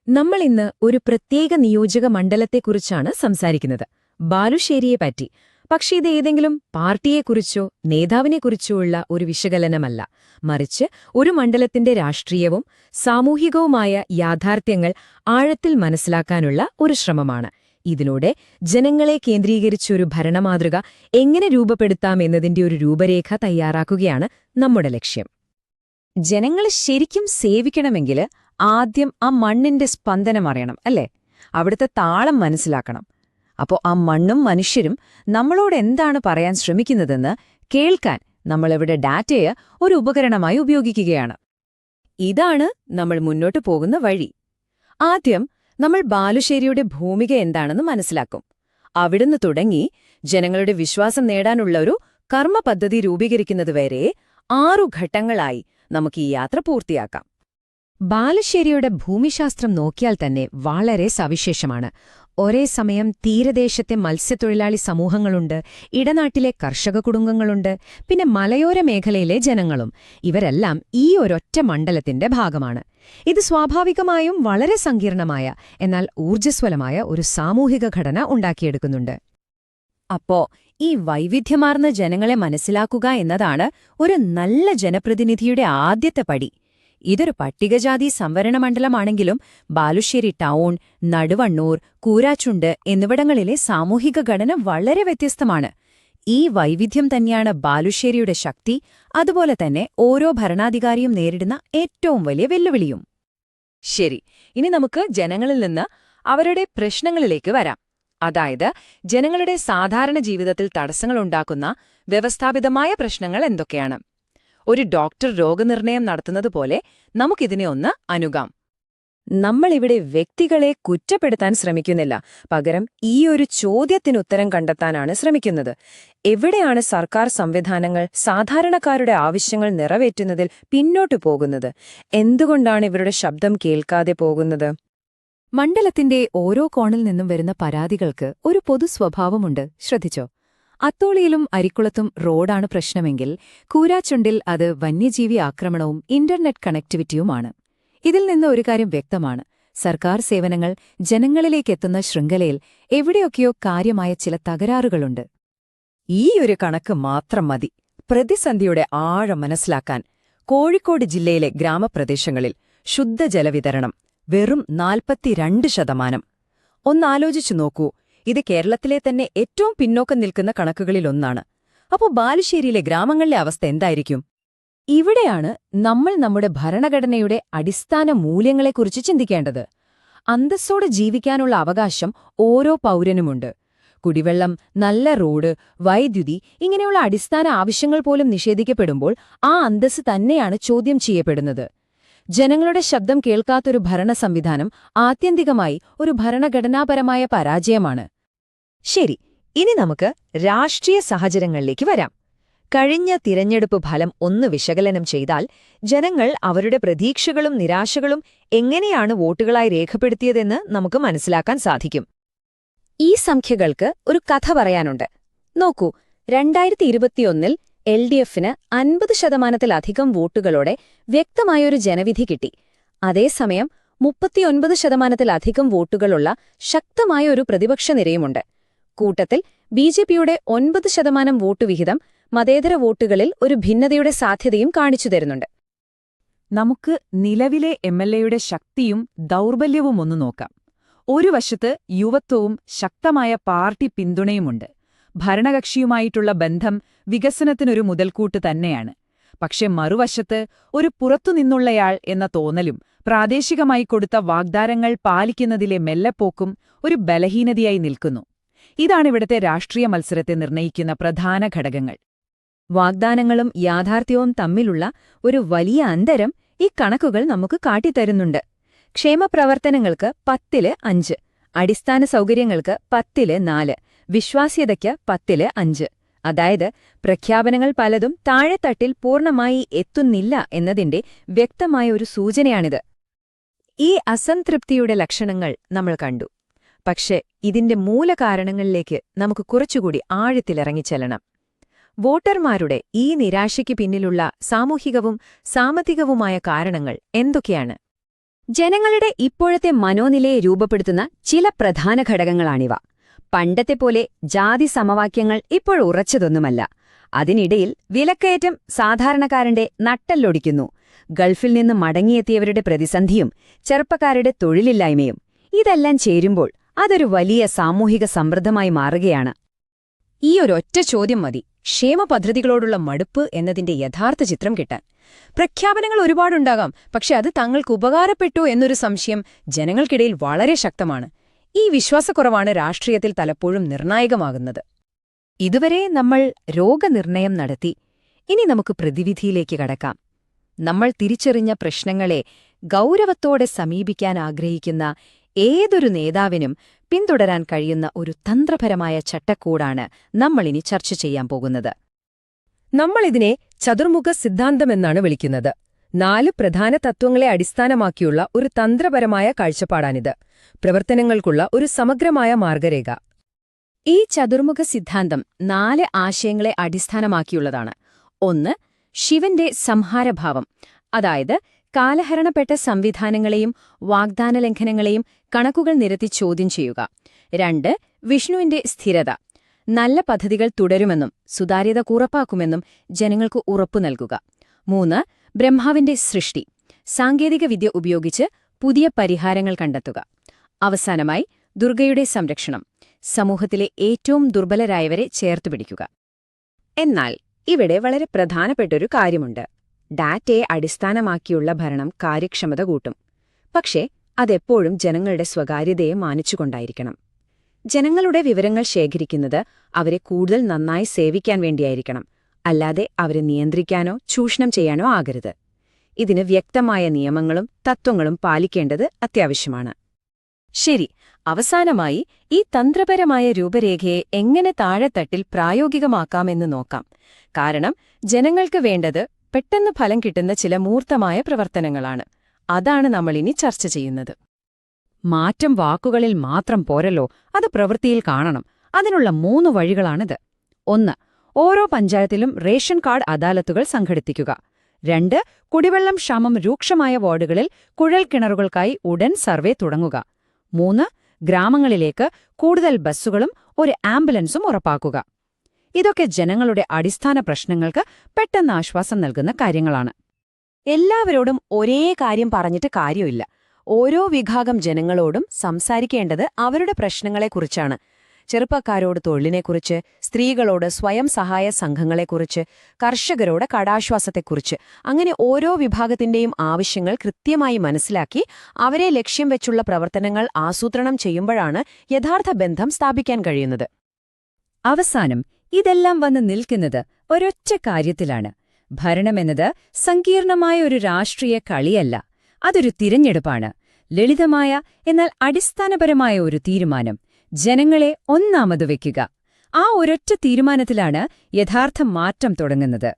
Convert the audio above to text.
നമ്മൾ ഇന്ന് ഒരു പ്രത്യേക നിയോജക മണ്ഡലത്തെക്കുറിച്ചാണ് സംസാരിക്കുന്നത്, ബാലുശ്ശേരിയെപ്പറ്റി. പക്ഷേ ഇത് ഏതെങ്കിലും പാർട്ടിയെക്കുറിച്ചോ നേതാവിനെക്കുറിച്ചോ ഉള്ള ഒരു വിശകലനമല്ല, മറിച്ച് ഒരു മണ്ഡലത്തിന്റെ രാഷ്ട്രീയവും സാമൂഹികവുമായ യാഥാർത്ഥ്യങ്ങൾ ആഴത്തിൽ മനസ്സിലാക്കാനുള്ള ഒരു ശ്രമമാണ്. ഇതിലൂടെ ജനങ്ങളെ കേന്ദ്രീകരിച്ചൊരു ഭരണമാതൃക എങ്ങനെ രൂപപ്പെടുത്താമെന്നതിന്റെ ഒരു രൂപരേഖ തയ്യാറാക്കുകയാണ് നമ്മുടെ ലക്ഷ്യം. ജനങ്ങളെ ശരിക്കും സേവിക്കണമെങ്കിൽ ആദ്യം ആ മണ്ണിന്റെ സ്പന്ദനം അറിയണം, അല്ലേ? അവിടുത്തെ താളം മനസ്സിലാക്കണം. അപ്പോൾ ആ മണ്ണും മനുഷ്യരും നമ്മളോട് എന്താണ് പറയാൻ ശ്രമിക്കുന്നതെന്ന് കേൾക്കാൻ നമ്മളിവിടെ ഡാറ്റയെ ഒരു ഉപകരണമായി ഉപയോഗിക്കുകയാണ്. ഇതാണ് നമ്മൾ മുന്നോട്ടു പോകുന്ന വഴി. ആദ്യം നമ്മൾ ബാലുശ്ശേരിയുടെ ഭൂമിക എന്താണെന്ന് മനസ്സിലാക്കും. അവിടുന്ന് തുടങ്ങി ജനങ്ങളുടെ വിശ്വാസം നേടാനുള്ള ഒരു കർമ്മ പദ്ധതി രൂപീകരിക്കുന്നതുവരെ 6 ഘട്ടങ്ങളായി നമുക്ക് ഈ യാത്ര പൂർത്തിയാക്കാം. ബാലുശ്ശേരിയുടെ ഭൂമിശാസ്ത്രം നോക്കിയാൽ തന്നെ വളരെ സവിശേഷമാണ്. ഒരേ സമയം തീരദേശത്തെ മത്സ്യത്തൊഴിലാളി സമൂഹങ്ങളുണ്ട്, ഇടനാട്ടിലെ കർഷക കുടുംബങ്ങളുണ്ട്, പിന്നെ മലയോര മേഖലയിലെ ജനങ്ങളും. ഇവരെല്ലാം ഈ ഒരൊറ്റ മണ്ഡലത്തിന്റെ ഭാഗമാണ്. ഇത് സ്വാഭാവികമായും വളരെ സങ്കീർണമായ എന്നാൽ ഊർജ്ജസ്വലമായ ഒരു സാമൂഹിക ഘടന ഉണ്ടാക്കിയെടുക്കുന്നുണ്ട്. അപ്പോ ഈ വൈവിധ്യമാർന്ന ജനങ്ങളെ മനസ്സിലാക്കുക എന്നതാണ് ഒരു നല്ല ജനപ്രതിനിധിയുടെ ആദ്യത്തെ പടി. ഇതൊരു പട്ടികജാതി സംവരണ മണ്ഡലമാണെങ്കിലും ബാലുശ്ശേരി ടൗൺ, നടുവണ്ണൂർ, കൂരാച്ചുണ്ട് എന്നിവിടങ്ങളിലെ സാമൂഹിക ഘടന വളരെ വ്യത്യസ്തമാണ്. ഈ വൈവിധ്യം തന്നെയാണ് ബാലുശ്ശേരിയുടെ ശക്തി, അതുപോലെ തന്നെ ഓരോ ഭരണാധികാരിയും നേരിടുന്ന ഏറ്റവും വലിയ വെല്ലുവിളിയും. ശരി, ഇനി നമുക്ക് ജനങ്ങളിൽ നിന്ന് അവരുടെ പ്രശ്നങ്ങളിലേക്ക് വരാം. അതായത് ജനങ്ങളുടെ സാധാരണ ജീവിതത്തിൽ തടസ്സങ്ങളുണ്ടാക്കുന്ന വ്യവസ്ഥാപിതമായ പ്രശ്നങ്ങൾ എന്തൊക്കെയാണ്? ഒരു ഡോക്ടർ രോഗനിർണയം നടത്തുന്നതുപോലെ നമുക്കിതിനെ ഒന്ന് അനുകാം. നമ്മളിവിടെ വ്യക്തികളെ കുറ്റപ്പെടുത്താൻ ശ്രമിക്കുന്നില്ല, പകരം ഈ ഒരു ചോദ്യത്തിനുത്തരം കണ്ടെത്താനാണ് ശ്രമിക്കുന്നത്. എവിടെയാണ് സർക്കാർ സംവിധാനങ്ങൾ സാധാരണക്കാരുടെ ആവശ്യങ്ങൾ നിറവേറ്റുന്നതിൽ പിന്നോട്ടു പോകുന്നത്? എന്തുകൊണ്ടാണ് ഇവരുടെ ശബ്ദം കേൾക്കാതെ പോകുന്നത്? മണ്ഡലത്തിന്റെ ഓരോ കോണിൽ നിന്നും വരുന്ന പരാതികൾക്ക് ഒരു പൊതു സ്വഭാവമുണ്ട്, ശ്രദ്ധിച്ചോ? അത്തോളിയിലും അരിക്കുളത്തും റോഡാണ് പ്രശ്നമെങ്കിൽ കൂരാച്ചുണ്ടിൽ അത് വന്യജീവി ആക്രമണവും ഇന്റർനെറ്റ് കണക്ടിവിറ്റിയുമാണ്. ഇതിൽ നിന്ന് ഒരു കാര്യം വ്യക്തമാണ്: സർക്കാർ സേവനങ്ങൾ ജനങ്ങളിലേക്കെത്തുന്ന ശൃംഖലയിൽ എവിടെയൊക്കെയോ കാര്യമായ ചില തകരാറുകളുണ്ട്. ഈ ഒരു കണക്ക് മാത്രം മതി പ്രതിസന്ധിയുടെ ആഴം മനസ്സിലാക്കാൻ. കോഴിക്കോട് ജില്ലയിലെ ഗ്രാമപ്രദേശങ്ങളിൽ ശുദ്ധജലവിതരണം വെറും 42%. ഒന്നാലോചിച്ചു നോക്കൂ, ഇത് കേരളത്തിലെ തന്നെ ഏറ്റവും പിന്നോക്കം നിൽക്കുന്ന കണക്കുകളിലൊന്നാണ്. അപ്പോൾ ബാലുശ്ശേരിയിലെ ഗ്രാമങ്ങളിലെ അവസ്ഥ എന്തായിരിക്കും? ഇവിടെയാണ് നമ്മൾ നമ്മുടെ ഭരണഘടനയുടെ അടിസ്ഥാന മൂല്യങ്ങളെക്കുറിച്ച് ചിന്തിക്കേണ്ടത്. അന്തസ്സോടെ ജീവിക്കാനുള്ള അവകാശം ഓരോ പൗരനുമുണ്ട്. കുടിവെള്ളം, നല്ല റോഡ്, വൈദ്യുതി ഇങ്ങനെയുള്ള അടിസ്ഥാന ആവശ്യങ്ങൾ പോലും നിഷേധിക്കപ്പെടുമ്പോൾ ആ അന്തസ്സ് തന്നെയാണ് ചോദ്യം ചെയ്യപ്പെടുന്നത്. ജനങ്ങളുടെ ശബ്ദം കേൾക്കാത്തൊരു ഭരണ സംവിധാനം ആത്യന്തികമായി ഒരു ഭരണഘടനാപരമായ പരാജയമാണ്. ശരി, ഇനി നമുക്ക് രാഷ്ട്രീയ സാഹചര്യങ്ങളിലേക്ക് വരാം. കഴിഞ്ഞ തിരഞ്ഞെടുപ്പ് ഫലം ഒന്ന് വിശകലനം ചെയ്താൽ ജനങ്ങൾ അവരുടെ പ്രതീക്ഷകളും നിരാശകളും എങ്ങനെയാണ് വോട്ടുകളായി രേഖപ്പെടുത്തിയതെന്ന് നമുക്ക് മനസ്സിലാക്കാൻ സാധിക്കും. ഈ സംഖ്യകൾക്ക് ഒരു കഥ പറയാനുണ്ട്. നോക്കൂ, 2021-ൽ LDFന് 50%-ലധികം വോട്ടുകളോടെ വ്യക്തമായൊരു ജനവിധി കിട്ടി. അതേസമയം 39%-ലധികം വോട്ടുകളുള്ള ശക്തമായ ഒരു പ്രതിപക്ഷ നിരയുമുണ്ട്. കൂട്ടത്തിൽ BJPയുടെ 9% വോട്ട് വിഹിതം മതേതര വോട്ടുകളിൽ ഒരു ഭിന്നതയുടെ സാധ്യതയും കാണിച്ചു തരുന്നുണ്ട്. നമുക്ക് നിലവിലെ MLAയുടെ ശക്തിയും ദൗർബല്യവും ഒന്ന് നോക്കാം. ഒരു വശത്ത് യുവത്വവും ശക്തമായ പാർട്ടി പിന്തുണയുമുണ്ട്. ഭരണകക്ഷിയുമായിട്ടുള്ള ബന്ധം വികസനത്തിനൊരു മുതൽക്കൂട്ട് തന്നെയാണ്. പക്ഷെ മറുവശത്ത് ഒരു പുറത്തുനിന്നുള്ളയാൾ എന്ന തോന്നലും പ്രാദേശികമായി കൊടുത്ത വാഗ്ദാനങ്ങൾ പാലിക്കുന്നതിലെ മെല്ലെപ്പോക്കും ഒരു ബലഹീനതയായി നിൽക്കുന്നു. ഇതാണിവിടുത്തെ രാഷ്ട്രീയ മത്സരത്തെ നിർണയിക്കുന്ന പ്രധാന ഘടകങ്ങൾ. വാഗ്ദാനങ്ങളും യാഥാർത്ഥ്യവും തമ്മിലുള്ള ഒരു വലിയ അന്തരം ഈ കണക്കുകൾ നമുക്ക് കാട്ടിത്തരുന്നുണ്ട്. ക്ഷേമപ്രവർത്തനങ്ങൾക്ക് 10-ൽ 5, അടിസ്ഥാന സൗകര്യങ്ങൾക്ക് 10-ൽ 4, വിശ്വാസ്യതയ്ക്ക് 10-ൽ 5. അതായത് പ്രഖ്യാപനങ്ങൾ പലതും താഴെത്തട്ടിൽ പൂർണ്ണമായി എത്തുന്നില്ല എന്നതിന്റെ വ്യക്തമായ ഒരു സൂചനയാണിത്. ഈ അസംതൃപ്തിയുടെ ലക്ഷണങ്ങൾ നമ്മൾ കണ്ടു. പക്ഷെ ഇതിന്റെ മൂലകാരണങ്ങളിലേക്ക് നമുക്ക് കുറച്ചുകൂടി ആഴത്തിലിറങ്ങിച്ചെല്ലണം. വോട്ടർമാരുടെ ഈ നിരാശയ്ക്ക് പിന്നിലുള്ള സാമൂഹികവും സാമ്പത്തികവുമായ കാരണങ്ങൾ എന്തൊക്കെയാണ്? ജനങ്ങളുടെ ഇപ്പോഴത്തെ മനോനിലയെ രൂപപ്പെടുത്തുന്ന ചില പ്രധാന ഘടകങ്ങളാണിവ. പണ്ടത്തെ പോലെ ജാതി സമവാക്യങ്ങൾ ഇപ്പോഴുറച്ചതൊന്നുമല്ല. അതിനിടയിൽ വിലക്കയറ്റം സാധാരണക്കാരന്റെ നട്ടെല്ലൊടിക്കുന്നു. ഗൾഫിൽ നിന്ന് മടങ്ങിയെത്തിയവരുടെ പ്രതിസന്ധിയും ചെറുപ്പക്കാരുടെ തൊഴിലില്ലായ്മയും ഇതെല്ലാം ചേരുമ്പോൾ അതൊരു വലിയ സാമൂഹിക സമ്മർദ്ദമായി മാറുകയാണ്. ഈ ഒരൊറ്റ ചോദ്യം മതി ക്ഷേമ പദ്ധതികളോടുള്ള മടുപ്പ് എന്നതിന്റെ യഥാർത്ഥ ചിത്രം കിട്ടാൻ. പ്രഖ്യാപനങ്ങൾ ഒരുപാടുണ്ടാകാം, പക്ഷെ അത് തങ്ങൾക്ക് ഉപകാരപ്പെട്ടു എന്നൊരു സംശയം ജനങ്ങൾക്കിടയിൽ വളരെ ശക്തമാണ്. ഈ വിശ്വാസക്കുറവാണ് രാഷ്ട്രീയത്തിൽ പലപ്പോഴും നിർണായകമാകുന്നത്. ഇതുവരെ നമ്മൾ രോഗനിർണയം നടത്തി. ഇനി നമുക്ക് പ്രതിവിധിയിലേക്ക് കടക്കാം. നമ്മൾ തിരിച്ചറിഞ്ഞ പ്രശ്നങ്ങളെ ഗൗരവത്തോടെ സമീപിക്കാൻ ആഗ്രഹിക്കുന്ന ഏതൊരു നേതാവിനും പിന്തുടരാൻ കഴിയുന്ന ഒരു തന്ത്രപരമായ ചട്ടക്കൂടാണ് നമ്മളിനി ചർച്ച ചെയ്യാൻ പോകുന്നത്. നമ്മളിതിനെ ചതുർമുഖ സിദ്ധാന്തമെന്നാണ് വിളിക്കുന്നത്. 4 പ്രധാന തത്വങ്ങളെ അടിസ്ഥാനമാക്കിയുള്ള ഒരു തന്ത്രപരമായ കാഴ്ചപ്പാടാണിത്. പ്രവർത്തനങ്ങൾക്കുള്ള ഒരു സമഗ്രമായ മാർഗരേഖ. ഈ ചതുർമുഖ സിദ്ധാന്തം 4 ആശയങ്ങളെ അടിസ്ഥാനമാക്കിയുള്ളതാണ്. 1. ശിവന്റെ സംഹാരഭാവം, അതായത് കാലഹരണപ്പെട്ട സംവിധാനങ്ങളെയും വാഗ്ദാനലംഘനങ്ങളെയും കണക്കുകൾ നിരത്തി ചോദ്യം ചെയ്യുക. 2. വിഷ്ണുവിന്റെ സ്ഥിരത, നല്ല പദ്ധതികൾ തുടരുമെന്നും സുതാര്യത ഉറപ്പാക്കുമെന്നും ജനങ്ങൾക്ക് ഉറപ്പു നൽകുക. 3. ബ്രഹ്മാവിന്റെ സൃഷ്ടി, സാങ്കേതികവിദ്യ ഉപയോഗിച്ച് പുതിയ പരിഹാരങ്ങൾ കണ്ടെത്തുക. അവസാനമായി ദുർഗയുടെ സംരക്ഷണം, സമൂഹത്തിലെ ഏറ്റവും ദുർബലരായവരെ ചേർത്തുപിടിക്കുക. എന്നാൽ ഇവിടെ വളരെ പ്രധാനപ്പെട്ടൊരു കാര്യമുണ്ട്. ഡാറ്റയെ അടിസ്ഥാനമാക്കിയുള്ള ഭരണം കാര്യക്ഷമത കൂട്ടും. പക്ഷേ അതെപ്പോഴും ജനങ്ങളുടെ സ്വകാര്യതയെ മാനിച്ചുകൊണ്ടായിരിക്കണം. ജനങ്ങളുടെ വിവരങ്ങൾ ശേഖരിക്കുന്നത് അവരെ കൂടുതൽ നന്നായി സേവിക്കാൻ വേണ്ടിയായിരിക്കണം, അല്ലാതെ അവരെ നിയന്ത്രിക്കാനോ ചൂഷണം ചെയ്യാനോ ആകരുത്. ഇതിന് വ്യക്തമായ നിയമങ്ങളും തത്വങ്ങളും പാലിക്കേണ്ടത് അത്യാവശ്യമാണ്. ശരി, അവസാനമായി ഈ തന്ത്രപരമായ രൂപരേഖയെ എങ്ങനെ താഴെത്തട്ടിൽ പ്രായോഗികമാക്കാമെന്ന് നോക്കാം. കാരണം ജനങ്ങൾക്ക് വേണ്ടത് പെട്ടെന്ന് ഫലം കിട്ടുന്ന ചില മൂർത്തമായ പ്രവർത്തനങ്ങളാണ്. അതാണ് നമ്മളിനി ചർച്ച ചെയ്യുന്നത്. മാറ്റം വാക്കുകളിൽ മാത്രം പോരല്ലോ, അത് പ്രവൃത്തിയിൽ കാണണം. അതിനുള്ള 3 വഴികളാണിത്. 1. ഓരോ പഞ്ചായത്തിലും റേഷൻ കാർഡ് അദാലത്തുകൾ സംഘടിപ്പിക്കുക. 2. കുടിവെള്ളം ക്ഷാമം രൂക്ഷമായ വാർഡുകളിൽ കുഴൽക്കിണറുകൾക്കായി ഉടൻ സർവേ തുടങ്ങുക. 3. ഗ്രാമങ്ങളിലേക്ക് കൂടുതൽ ബസ്സുകളും ഒരു ആംബുലൻസും ഉറപ്പാക്കുക. ഇതൊക്കെ ജനങ്ങളുടെ അടിസ്ഥാന പ്രശ്നങ്ങൾക്ക് പെട്ടെന്ന് ആശ്വാസം നൽകുന്ന കാര്യങ്ങളാണ്. എല്ലാവരോടും ഒരേ കാര്യം പറഞ്ഞിട്ട് കാര്യമില്ല. ഓരോ വിഭാഗം ജനങ്ങളോടും സംസാരിക്കേണ്ടത് അവരുടെ പ്രശ്നങ്ങളെക്കുറിച്ചാണ്. ചെറുപ്പക്കാരോട് തൊഴിലിനെക്കുറിച്ച്, സ്ത്രീകളോട് സ്വയം സഹായ സംഘങ്ങളെക്കുറിച്ച്, കർഷകരോട് കടാശ്വാസത്തെക്കുറിച്ച്, അങ്ങനെ ഓരോ വിഭാഗത്തിന്റെയും ആവശ്യങ്ങൾ കൃത്യമായി മനസ്സിലാക്കി അവരെ ലക്ഷ്യം വെച്ചുള്ള പ്രവർത്തനങ്ങൾ ആസൂത്രണം ചെയ്യുമ്പോഴാണ് യഥാർത്ഥ ബന്ധം സ്ഥാപിക്കാൻ കഴിയുന്നത്. അവസാനം ഇതെല്ലാം വന്ന് നിൽക്കുന്നത് ഒരൊറ്റ കാര്യത്തിലാണ്. ഭരണമെന്നത് സങ്കീർണമായ ഒരു രാഷ്ട്രീയ കളിയല്ല, അതൊരു തിരഞ്ഞെടുപ്പാണ്. ലളിതമായ എന്നാൽ അടിസ്ഥാനപരമായ ഒരു തീരുമാനം, ജനങ്ങളെ ഒന്നാമത് വയ്ക്കുക. ആ ഒരൊറ്റ തീരുമാനത്തിലാണ് യഥാർത്ഥ മാറ്റം തുടങ്ങുന്നത്.